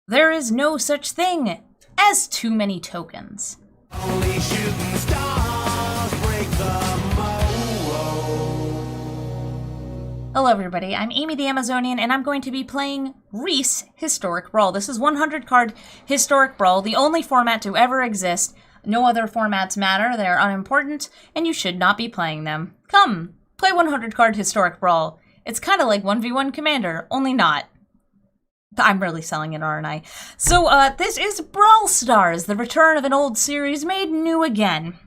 There is no such thing as too many tokens. Only shooting stars break the mold. Hello everybody, I'm Amy the Amazonian, and I'm going to be playing Rhys Historic Brawl. This is 100 card Historic Brawl, the only format to ever exist. No other formats matter, they are unimportant, and you should not be playing them. Come, play 100 card Historic Brawl. It's kind of like 1v1 Commander, only not. I'm really selling it, aren't I? So, this is Brawl Stars, the return of an old series made new again.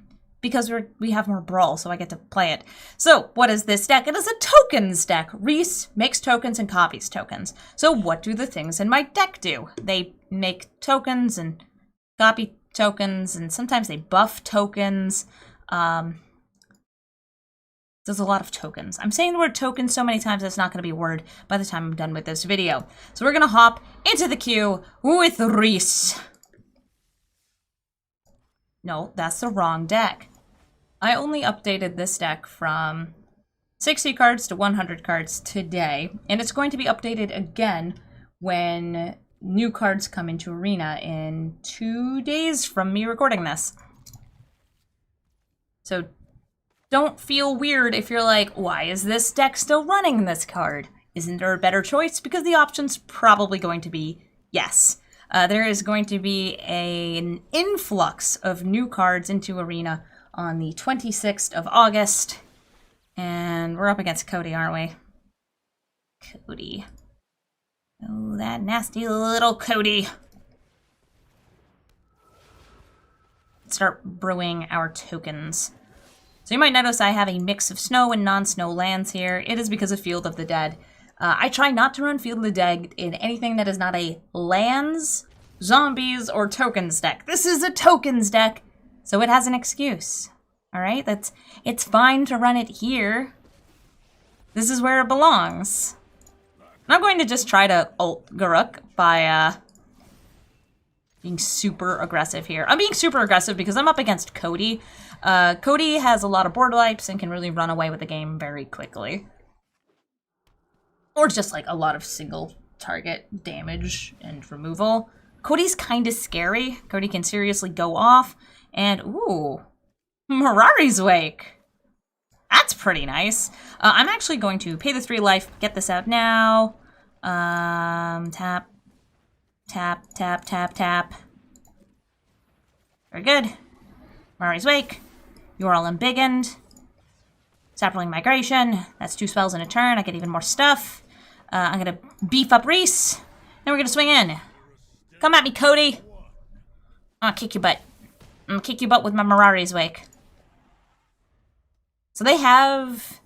Because we have more Brawl, so I get to play it. So, what is this deck? It is a tokens deck. Rhys makes tokens and copies tokens. So, what do the things in my deck do? They make tokens and copy tokens, and sometimes they buff tokens. There's a lot of tokens. I'm saying the word token so many times it's not going to be a word by the time I'm done with this video. So we're going to hop into the queue with Rhys. No, that's the wrong deck. I only updated this deck from 60 cards to 100 cards today, and it's going to be updated again when new cards come into Arena in 2 days from me recording this. So don't feel weird if you're like, why is this deck still running this card? Isn't there a better choice? Because the option's probably going to be yes. There is going to be an influx of new cards into Arena on the 26th of August. And we're up against Cody, aren't we? Cody. Oh, that nasty little Cody. Let's start brewing our tokens. So you might notice I have a mix of snow and non-snow lands here. It is because of Field of the Dead. I try not to run Field of the Dead in anything that is not a lands, zombies, or tokens deck. This is a tokens deck, so it has an excuse. Alright, it's fine to run it here. This is where it belongs. I'm going to just try to ult Garruk by being super aggressive here. I'm being super aggressive because I'm up against Cody. Cody has a lot of board wipes and can really run away with the game very quickly. Or just like a lot of single target damage and removal. Cody's kind of scary. Cody can seriously go off. And, ooh, Mirari's Wake. That's pretty nice. I'm actually going to pay the 3 life, get this out now. Tap, tap, tap, tap, tap. Very good. Mirari's Wake. You are all embiggened. Saproling Migration. That's 2 spells in a turn. I get even more stuff. I'm going to beef up Rhys. Then we're going to swing in. Come at me, Cody. I'm going to kick your butt. I'm going to kick your butt with my Mirari's Wake. So they have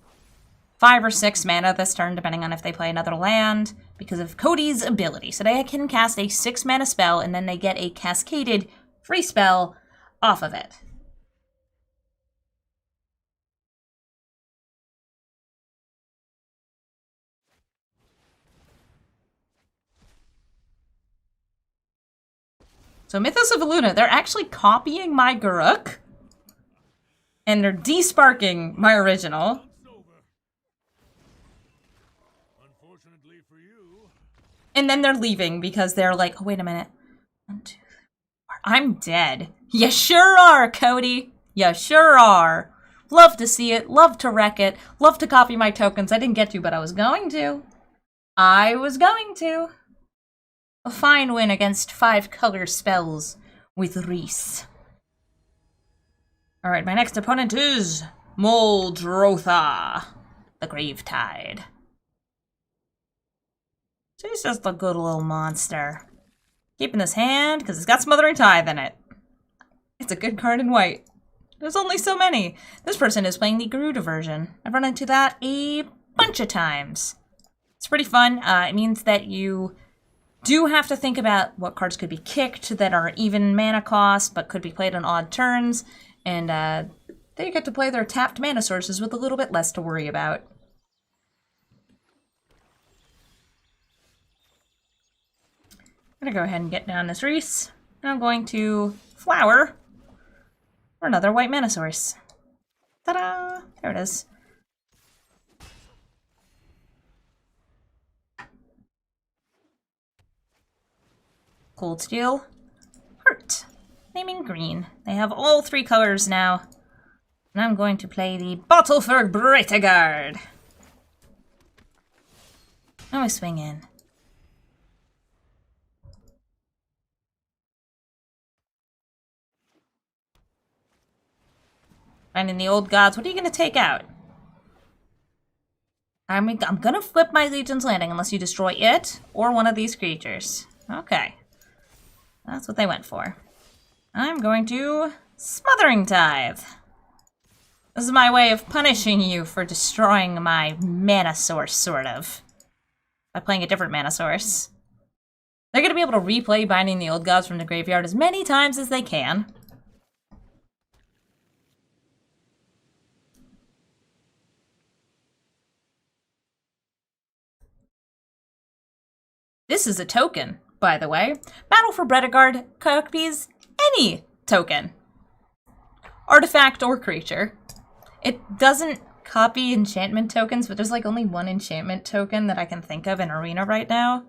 5 or 6 mana this turn, depending on if they play another land, because of Cody's ability. So they can cast a 6 mana spell, and then they get a cascaded free spell off of it. So Mythos of Illuna, they're actually copying my Garruk, and they're desparking my original. Unfortunately for you. And then they're leaving because they're like, oh, wait a minute. 1, 2, 3, 4. I'm dead. You sure are, Cody. You sure are. Love to see it. Love to wreck it. Love to copy my tokens. I didn't get to, but I was going to. I was going to. A fine win against 5 color spells with Rhys. Alright, my next opponent is Muldrotha, the Gravetide. She's just a good little monster. Keeping this hand, because it's got Smothering Tithe in it. It's a good card in white. There's only so many. This person is playing the Garuda version. I've run into that a bunch of times. It's pretty fun. It means that you do have to think about what cards could be kicked that are even mana cost, but could be played on odd turns. And they get to play their tapped mana sources with a little bit less to worry about. I'm going to go ahead and get down this Rhys. I'm going to flower for another white mana source. Ta-da! There it is. Coldsteel Heart. Naming green. They have all 3 colors now. And I'm going to play the Bottle for Brightegard. Now I swing in. Finding the old gods. What are you going to take out? I'm gonna flip my Legion's Landing unless you destroy it or one of these creatures. Okay. That's what they went for. I'm going to Smothering Tithe. This is my way of punishing you for destroying my mana source, sort of. By playing a different mana source. They're gonna be able to replay Binding the Old Gods from the graveyard as many times as they can. This is a token, by the way. Battle for Brightegard copies any token. Artifact or creature. It doesn't copy enchantment tokens, but there's like only one enchantment token that I can think of in Arena right now.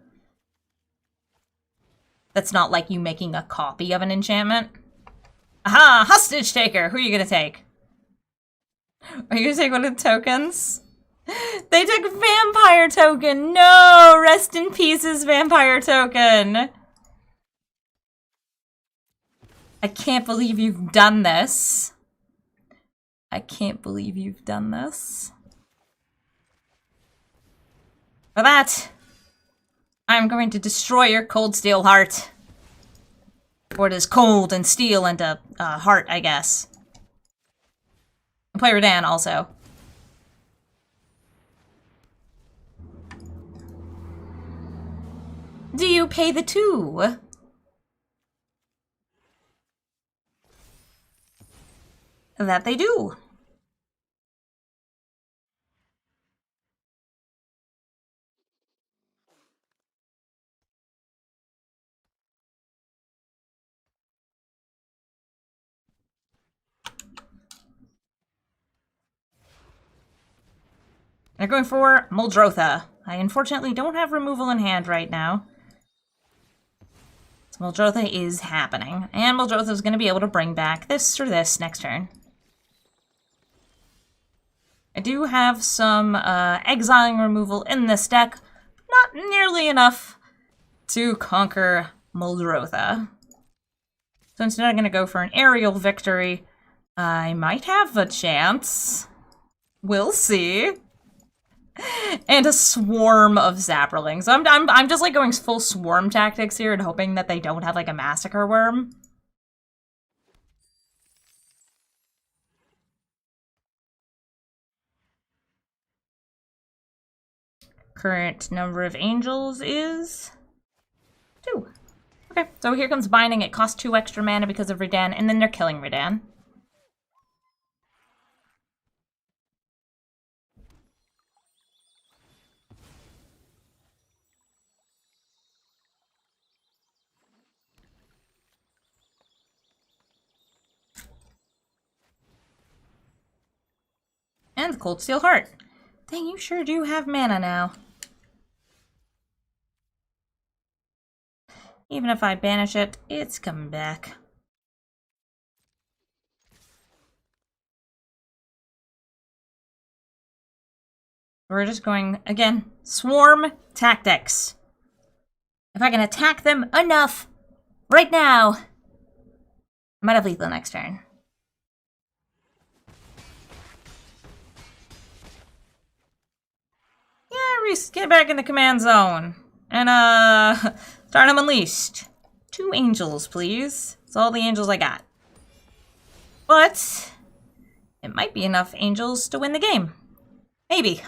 That's not like you making a copy of an enchantment. Aha! Hostage Taker! Who are you gonna take? Are you gonna take one of the tokens? They took Vampire Token! No! Rest in pieces, Vampire Token! I can't believe you've done this. I can't believe you've done this. For that, I'm going to destroy your Coldsteel Heart. Or it is cold and steel and a heart, I guess. And play Redan also. Do you pay the 2? That they do. They're going for Muldrotha. I unfortunately don't have removal in hand right now. So Muldrotha is happening. And Muldrotha is going to be able to bring back this or this next turn. I do have some exiling removal in this deck. Not nearly enough to conquer Muldrotha. So instead I'm going to go for an aerial victory. I might have a chance. We'll see. And a swarm of Saprolings. So I'm just like going full swarm tactics here and hoping that they don't have like a massacre worm. Current number of angels is 2. Okay, so here comes Binding. It costs 2 extra mana because of Redan, and then they're killing Redan. And the Coldsteel Heart. Dang, you sure do have mana now. Even if I banish it, it's coming back. We're just going, again, swarm tactics. If I can attack them enough right now, I might have lethal next turn. Yeah, Rhys, get back in the command zone. And, start them Unleashed. 2 angels, please. That's all the angels I got. But it might be enough angels to win the game. Maybe.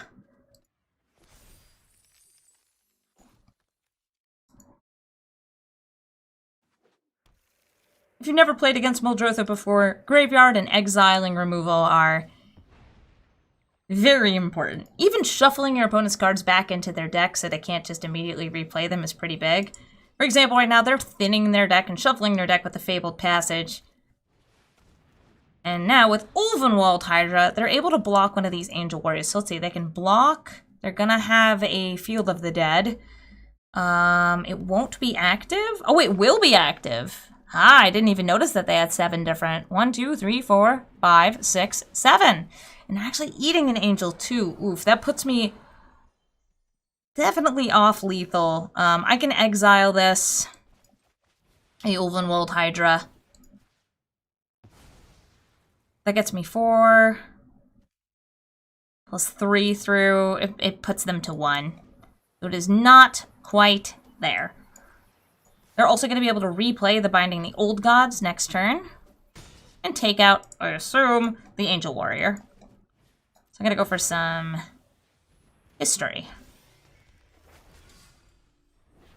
If you've never played against Muldrotha before, Graveyard and Exiling removal are very important. Even shuffling your opponent's cards back into their deck so they can't just immediately replay them is pretty big. For example, right now they're thinning their deck and shuffling their deck with the Fabled Passage. And now with Ulvenwald Hydra, they're able to block one of these Angel Warriors. So let's see, they can block. They're gonna have a Field of the Dead. It won't be active? Oh, it will be active. Ah, I didn't even notice that they had 7 different. 1, 2, 3, 4, 5, 6, 7. And actually eating an angel too. Oof, that puts me definitely off lethal. I can exile this. A Ulvenwold Hydra. That gets me 4. Plus 3 through. It puts them to 1. So it is not quite there. They're also going to be able to replay the Binding the Old Gods next turn. And take out, I assume, the Angel Warrior. So I'm going to go for some history.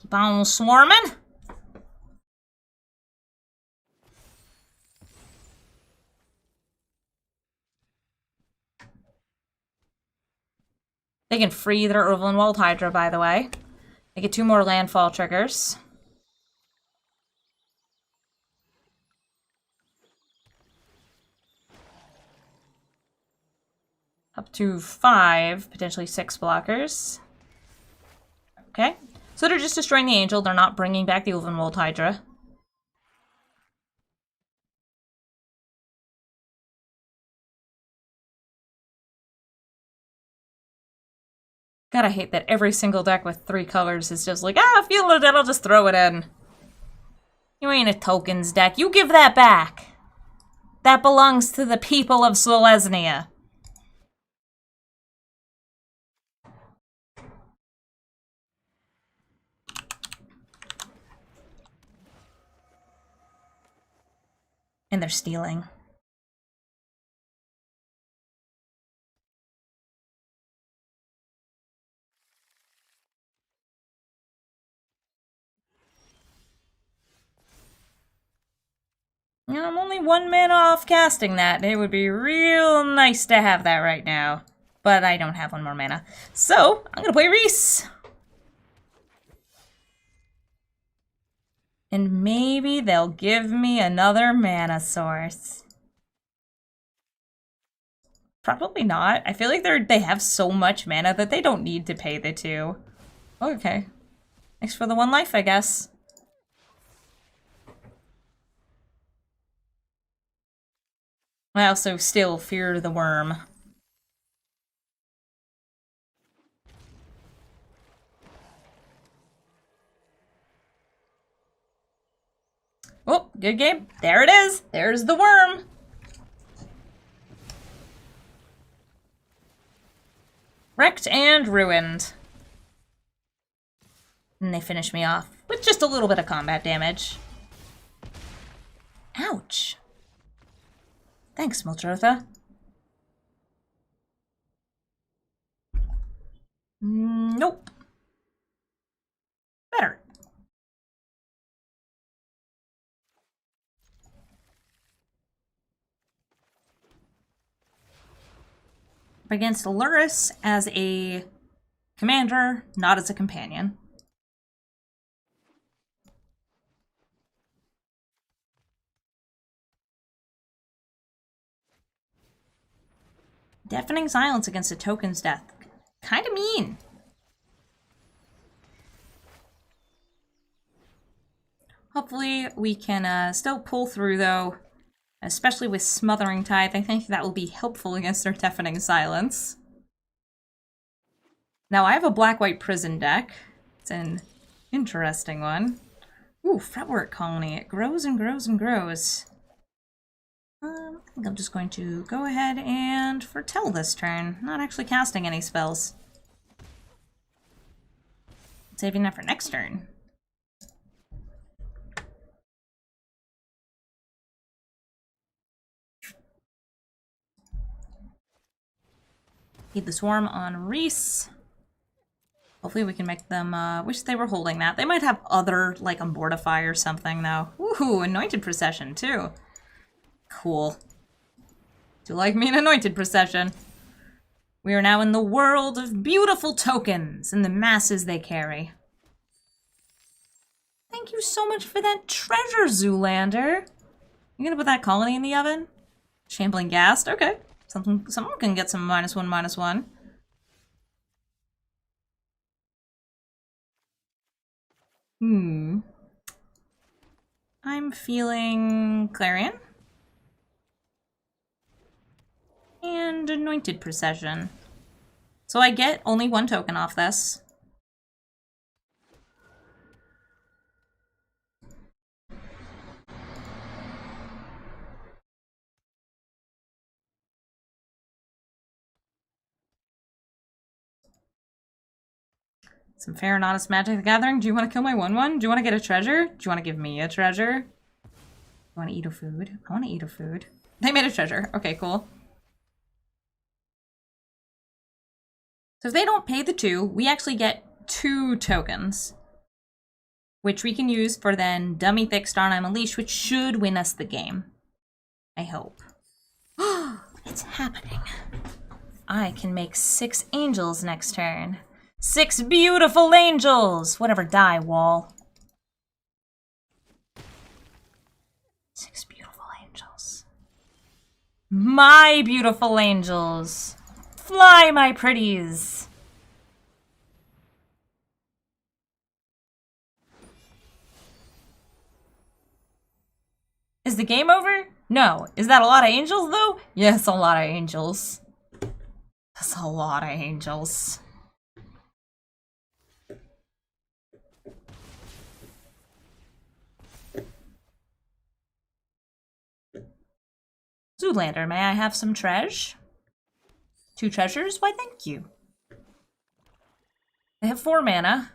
Keep on swarming. They can free their Ulvenwold Hydra, by the way. They get 2 more landfall triggers. Up to 5, potentially 6 blockers. Okay. So they're just destroying the Angel. They're not bringing back the Ulvenwold Hydra. God, I hate that every single deck with 3 colors is just like, ah, feel it, I'll just throw it in. You ain't a tokens deck. You give that back. That belongs to the people of Selesnya. And they're stealing. I'm only 1 mana off casting that. It would be real nice to have that right now. But I don't have 1 more mana. So, I'm gonna play Rhys. And maybe they'll give me another mana source. Probably not. I feel like they have so much mana that they don't need to pay the 2. Okay. Thanks for the 1 life, I guess. I also still fear the worm. Oh, good game. There it is. There's the worm. Wrecked and ruined. And they finish me off with just a little bit of combat damage. Ouch. Thanks, Moltrotha. Nope. Better. Against Luris as a commander, not as a companion. Deafening Silence against a token's death. Kinda mean. Hopefully we can still pull through, though. Especially with Smothering Tithe. I think that will be helpful against their Deafening Silence. Now, I have a black-white prison deck. It's an interesting one. Ooh, Fretwork Colony. It grows and grows and grows. I think I'm just going to go ahead and foretell this turn. Not actually casting any spells. Saving that for next turn. Feed the Swarm on Rhys. Hopefully we can make them, wish they were holding that. They might have other, like, Mortify or something, though. Ooh, Anointed Procession, too. Cool. Do like me an Anointed Procession. We are now in the world of beautiful tokens and the masses they carry. Thank you so much for that treasure, Zoolander. You gonna put that colony in the oven? Shambling Ghast? Okay. Someone can get some -1/-1. I'm feeling Clarion. And Anointed Procession. So I get only one token off this. Some fair and honest Magic the Gathering. Do you want to kill my 1/1? Do you want to get a treasure? Do you want to give me a treasure? You want to eat a food? I want to eat a food. They made a treasure. Okay, cool. So if they don't pay the 2, we actually get 2 tokens. Which we can use for then Dummy Thick Starnheim Unleash, which should win us the game. I hope. It's happening. I can make 6 angels next turn. 6 beautiful angels! Whatever, die, wall. 6 beautiful angels. My beautiful angels! Fly, my pretties! Is the game over? No. Is that a lot of angels, though? Yes, a lot of angels. That's a lot of angels. Zoolander, may I have some treasure? 2 treasures? Why, thank you. They have 4 mana.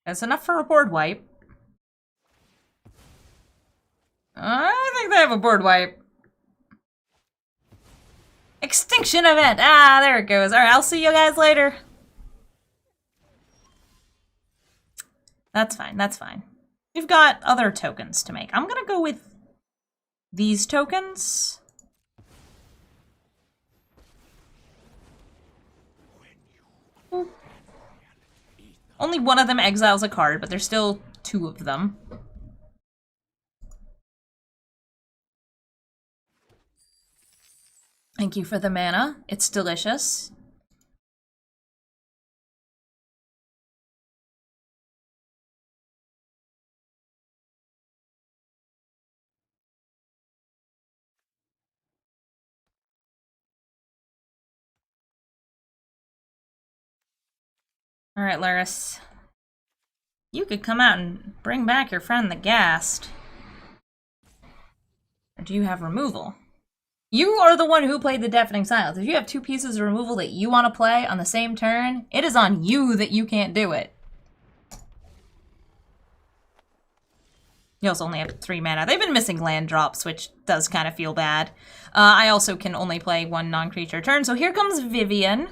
That's enough for a board wipe. I think they have a board wipe. Extinction event! Ah, there it goes. Alright, I'll see you guys later. That's fine, that's fine. We've got other tokens to make. I'm gonna go with these tokens. Ooh. Only one of them exiles a card, but there's still 2 of them. Thank you for the mana. It's delicious. Alright, Laris. You could come out and bring back your friend the Ghast. Or do you have removal? You are the one who played the Deafening Silence. If you have 2 pieces of removal that you want to play on the same turn, it is on you that you can't do it. You also only have 3 mana. They've been missing land drops, which does kind of feel bad. I also can only play 1 non-creature turn, so here comes Vivian.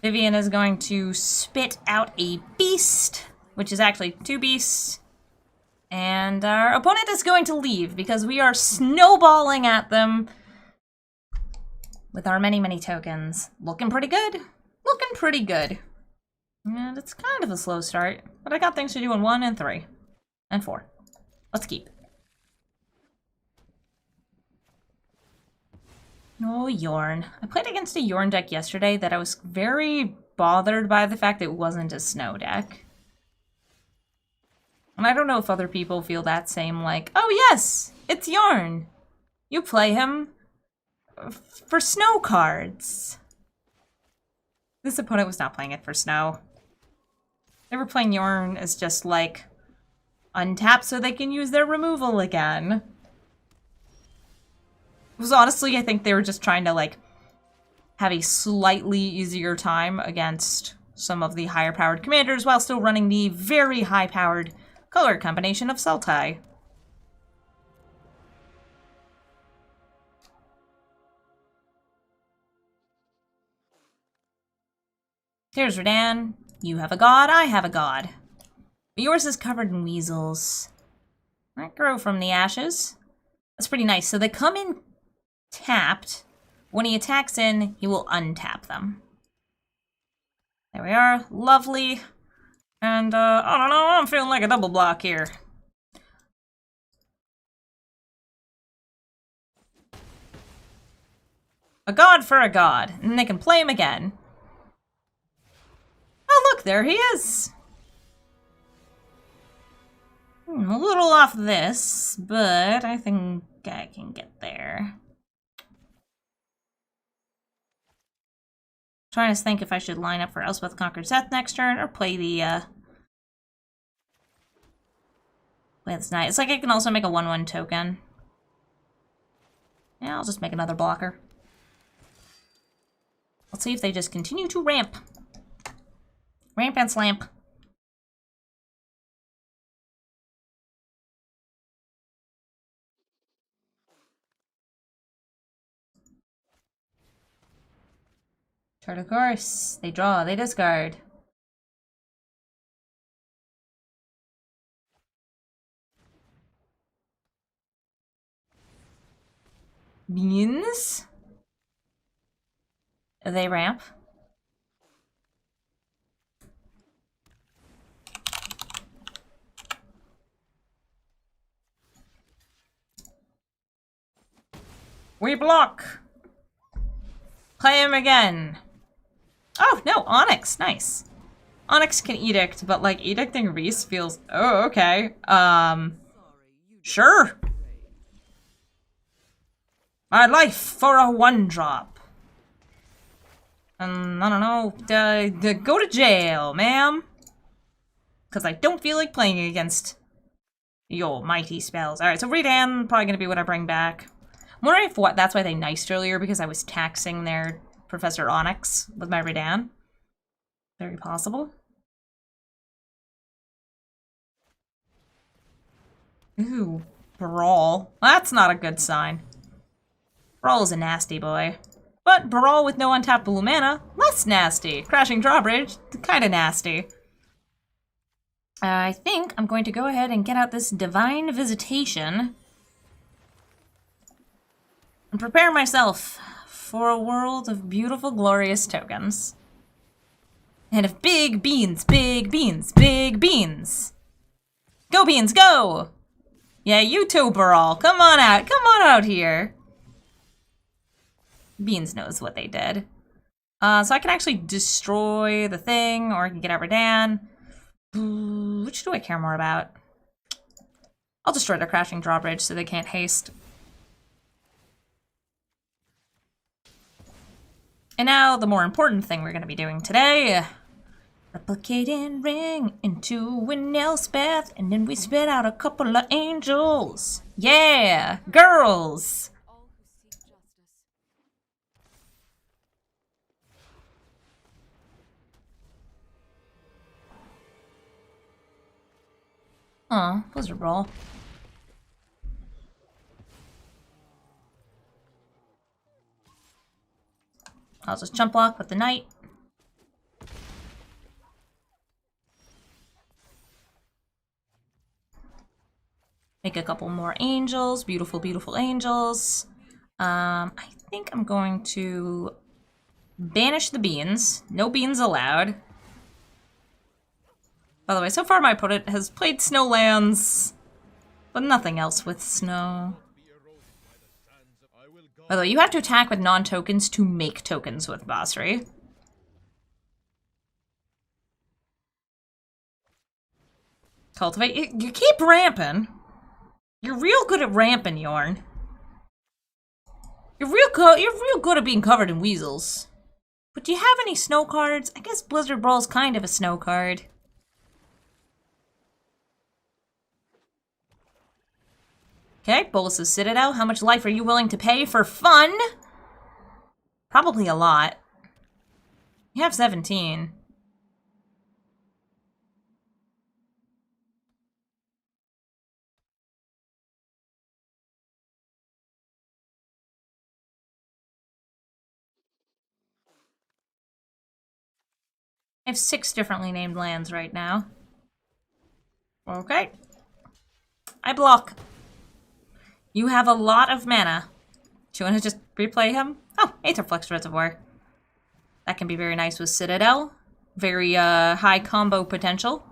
Vivian is going to spit out a beast, which is actually 2 beasts. And our opponent is going to leave because we are snowballing at them with our many, many tokens. Looking pretty good. Looking pretty good. And it's kind of a slow start, but I got things to do in 1 and 3 and 4. Let's keep. Oh, Yorn. I played against a Yorn deck yesterday that I was very bothered by the fact it wasn't a snow deck. And I don't know if other people feel that same, like, oh yes, it's Yorn. You play him for snow cards. This opponent was not playing it for snow. They were playing Yorn as just like untap so they can use their removal again. It was honestly, I think they were just trying to like have a slightly easier time against some of the higher powered commanders while still running the very high powered color combination of Sultai. Here's Redan. You have a god, I have a god. But yours is covered in weasels. Might grow from the ashes. That's pretty nice. So they come in tapped. When he attacks in, he will untap them. There we are. Lovely. And, I don't know, I'm feeling like a double block here. A god for a god. And they can play him again. Oh, look, there he is. I'm a little off this, but I think I can get there. Trying to think if I should line up for Elspeth Conquers Death next turn, or play the, play this knight. It's like I can also make a 1/1 token. Yeah, I'll just make another blocker. Let's see if they just continue to ramp. Ramp and slamp. Chart of course. They draw, they discard. Beans. They ramp. We block. Play him again. Oh, no, Onyx. Nice. Onyx can edict, but, like, edicting Rhys feels... Oh, okay. Sure. My life for a 1-drop. I don't know. Go to jail, ma'am. Because I don't feel like playing against your mighty spells. Alright, so Redan, probably going to be what I bring back. I'm wondering if that's why they niced earlier, because I was taxing their Professor Onyx with my Redan. Very possible. Ooh, Brawl. That's not a good sign. Brawl is a nasty boy. But Brawl with no untapped blue mana, less nasty. Crashing Drawbridge, kinda nasty. I think I'm going to go ahead and get out this Divine Visitation and prepare myself for a world of beautiful, glorious tokens. And of big beans, big beans, big beans. Go beans, go! Yeah, you too, Brawl. Come on out here. Beans knows what they did. So I can actually destroy the thing, or I can get out Redan. Which do I care more about? I'll destroy their Crashing Drawbridge so they can't haste. And now, the more important thing we're going to be doing today. Replicating ring into an Elspeth, and then we spit out a couple of angels. Yeah, girls! Aw, Blizzard Brawl. I'll just jump block with the knight. Make a couple more angels. Beautiful, beautiful angels. I think I'm going to banish the beans. No beans allowed. By the way, so far my opponent has played Snowlands, but nothing else with snow. By the way, you have to attack with non-tokens to make tokens with Basri. Cultivate. You keep ramping. You're real good at ramping, Yorn. You're real good at being covered in weasels. But do you have any snow cards? I guess Blizzard Brawl's kind of a snow card. Okay, Bolus's Citadel. How much life are you willing to pay for fun? Probably a lot. You have 17. I have 6 differently named lands right now. Okay. I block. You have a lot of mana. Do you want to just replay him? Oh, Aetherflux Reservoir. That can be very nice with Citadel. Very high combo potential.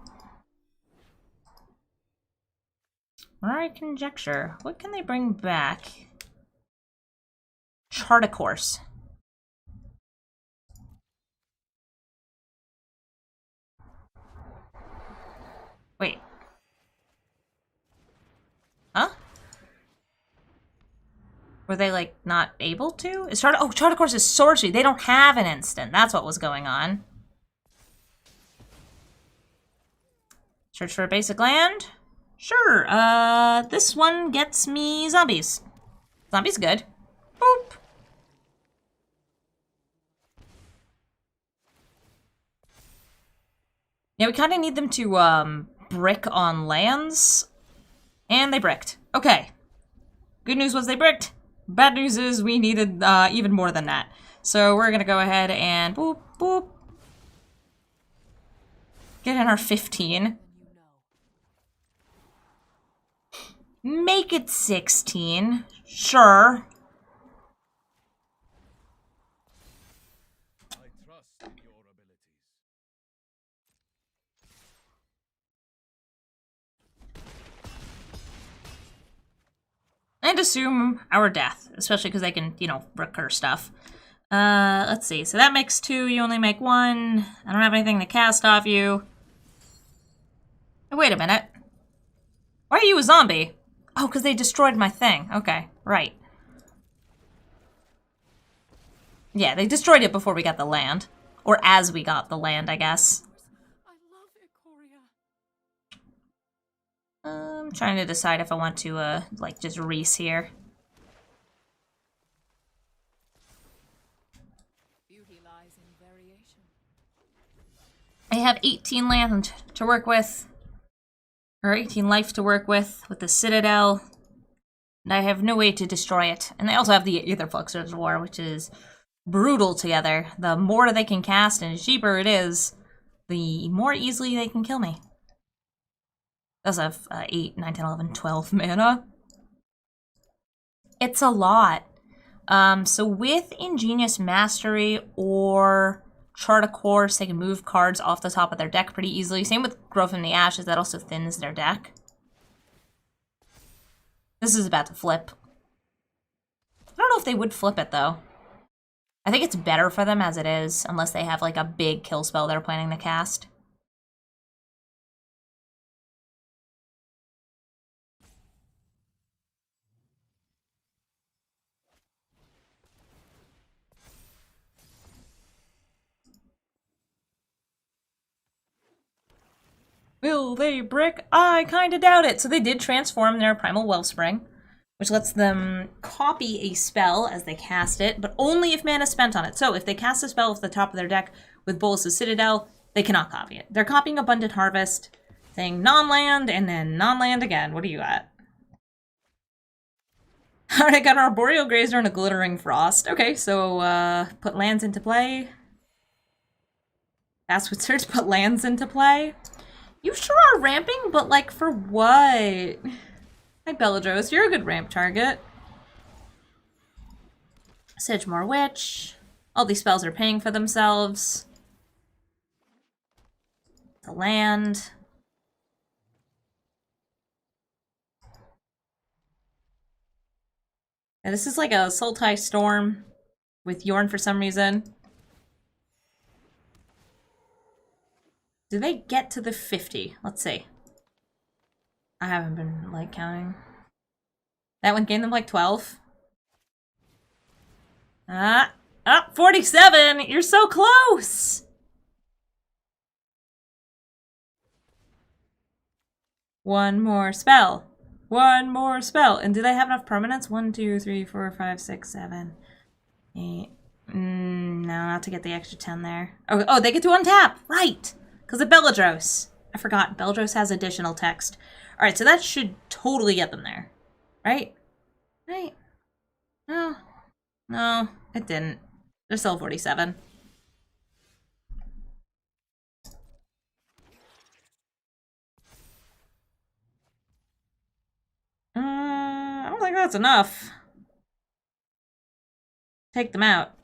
Mirari Conjecture. What can they bring back? Chart a course. Wait. Were they, like, not able to? Is Chart of Course is sorcery. They don't have an instant. That's what was going on. Search for a basic land? Sure. This one gets me zombies. Zombies good. Boop. Yeah, we kind of need them to, brick on lands. And they bricked. Okay. Good news was they bricked. Bad news is we needed, even more than that. So we're gonna go ahead and boop, boop. Get in our 15. Make it 16. Sure. I trust in your abilities. And assume our death, especially because they can, you know, recur stuff. Let's see. So that makes 2. You only make 1. I don't have anything to cast off you. Oh, wait a minute. Why are you a zombie? Oh, because they destroyed my thing. Okay, right. Yeah, they destroyed it before we got the land. Or as we got the land, I guess. I love Ikoria. I'm trying to decide if I want to, like, just Rhys here. Beauty lies in variation. I have 18 land to work with. Or 18 life to work with the Citadel. And I have no way to destroy it. And I also have the Aetherflux Reservoir, which is brutal together. The more they can cast and the cheaper it is, the more easily they can kill me. I also have 8, 9, 10, 11, 12 mana. It's a lot. So with Ingenious Mastery or Chart of Course, they can move cards off the top of their deck pretty easily. Same with Growth from the Ashes, that also thins their deck. This is about to flip. I don't know if they would flip it, though. I think it's better for them as it is, unless they have, like, a big kill spell they're planning to cast. Will they brick? I kinda doubt it. So they did transform their Primal Wellspring, which lets them copy a spell as they cast it, but only if mana is spent on it. So if they cast a spell off the top of their deck with Bolas' Citadel, they cannot copy it. They're copying Abundant Harvest, saying non-land, and then non-land again. What are you at? Alright, got an Arboreal Grazer and a Glittering Frost. Okay, so, put lands into play. Fastwood Search, put lands into play. You sure are ramping, but, like, for what? Hi, Beladros, you're a good ramp target. Sedgemoor Witch. All these spells are paying for themselves. The land. Yeah, this is like a Sultai Storm with Yorn for some reason. Do they get to the 50? Let's see. I haven't been, like, counting. That one gained them, like, 12. 47! You're so close! One more spell. One more spell. And do they have enough permanents? 1, 2, 3, 4, 5, 6, 7, 8. No, not to get the extra 10 there. Oh, they get to untap! Right! Because of Beladros. I forgot. Beladros has additional text. Alright, so that should totally get them there. Right? Right? No. No, it didn't. They're still 47. I don't think that's enough. Take them out.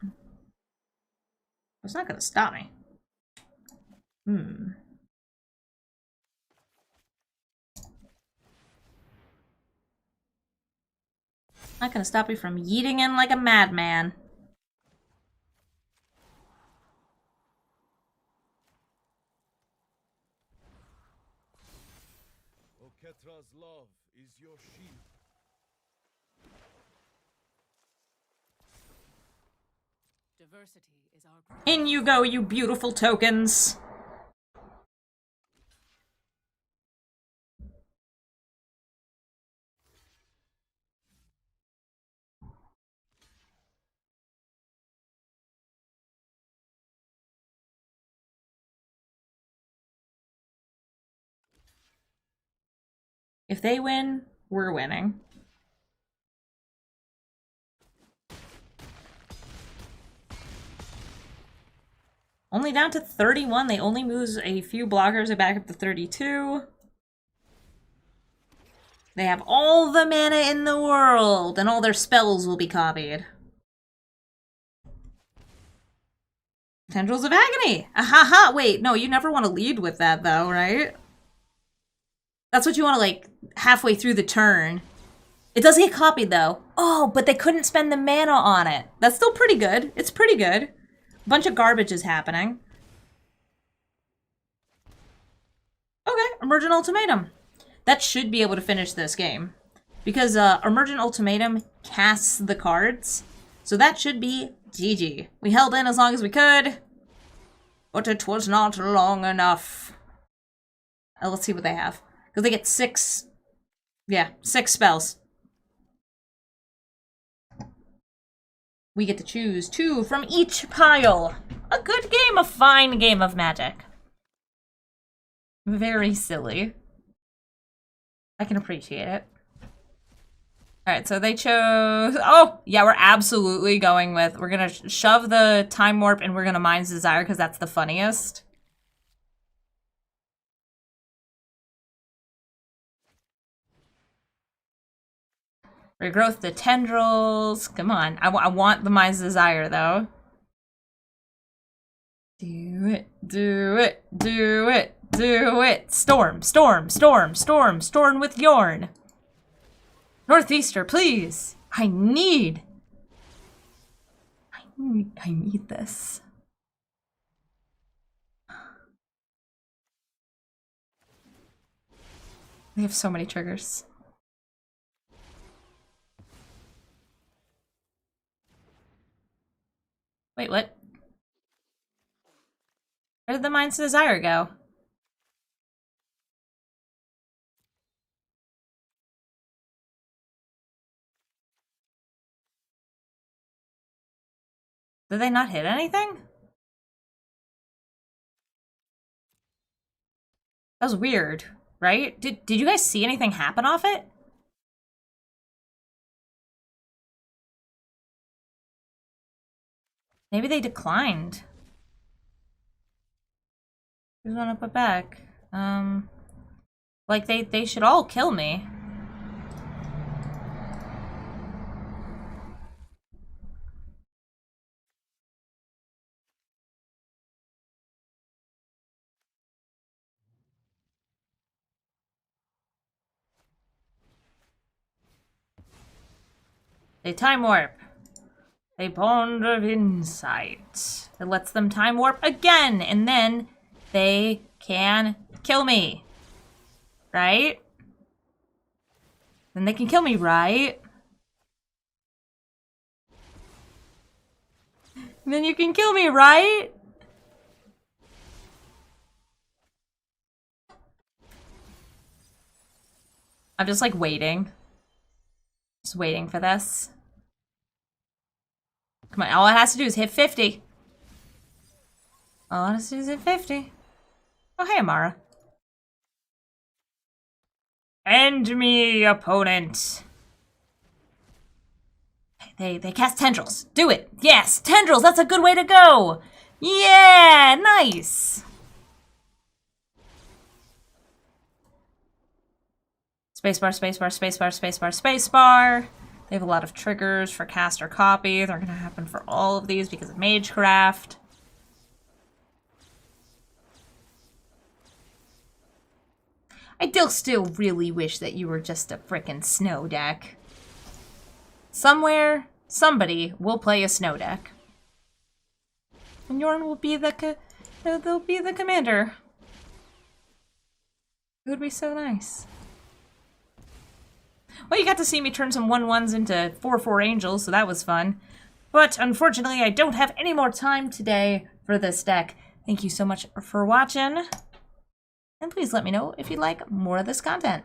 It's not gonna stop me. Not gonna stop me from yeeting in like a madman. Oketra's love is your shield. Diversity is our great. In you go, you beautiful tokens. If they win, we're winning. Only down to 31. They only lose a few blockers back up to 32. They have all the mana in the world, and all their spells will be copied. Tendrils of Agony! Ahaha! Wait, no, you never want to lead with that, though, right? That's what you want to, like, halfway through the turn. It does get copied, though. Oh, but they couldn't spend the mana on it. That's still pretty good. It's pretty good. A bunch of garbage is happening. Okay, Emergent Ultimatum. That should be able to finish this game. Because Emergent Ultimatum casts the cards. So that should be GG. We held in as long as we could. But it was not long enough. Let's see what they have. Because they get 6... Yeah, 6 spells. We get to choose 2 from each pile. A good game, a fine game of Magic. Very silly. I can appreciate it. Alright, so they chose... Oh, yeah, we're absolutely going with... We're gonna shove the Time Warp and we're gonna Mind's Desire because that's the funniest. Regrowth the Tendrils. Come on. I want the Mind's Desire, though. Do it. Do it. Do it. Do it. Storm. Storm. Storm. Storm. Storm with Yorn. Northeaster, please. I need this. They have so many triggers. Wait, what? Where did the Mind's Desire go? Did they not hit anything? That was weird, right? Did you guys see anything happen off it? Maybe they declined. Who's wanna put back? Like they should all kill me. They Time Warp. A Bond of Insight. It lets them Time Warp again, and then they can kill me. Right? Then they can kill me, right? Then you can kill me, right? I'm just like waiting. Just waiting for this. Come on, all it has to do is hit 50. All it has to do is hit 50. Oh, hey, Emmara. End me, opponent. They cast Tendrils. Do it. Yes, Tendrils, that's a good way to go. Yeah, nice. Spacebar, spacebar, spacebar, spacebar, spacebar. They have a lot of triggers for cast or copy. They're going to happen for all of these because of Magecraft. I still really wish that you were just a frickin' snow deck. Somewhere, somebody will play a snow deck. And Yorn will be they'll be the commander. It would be so nice. Well, you got to see me turn some 1/1s into 4/4 angels, so that was fun. But unfortunately, I don't have any more time today for this deck. Thank you so much for watching. And please let me know if you'd like more of this content.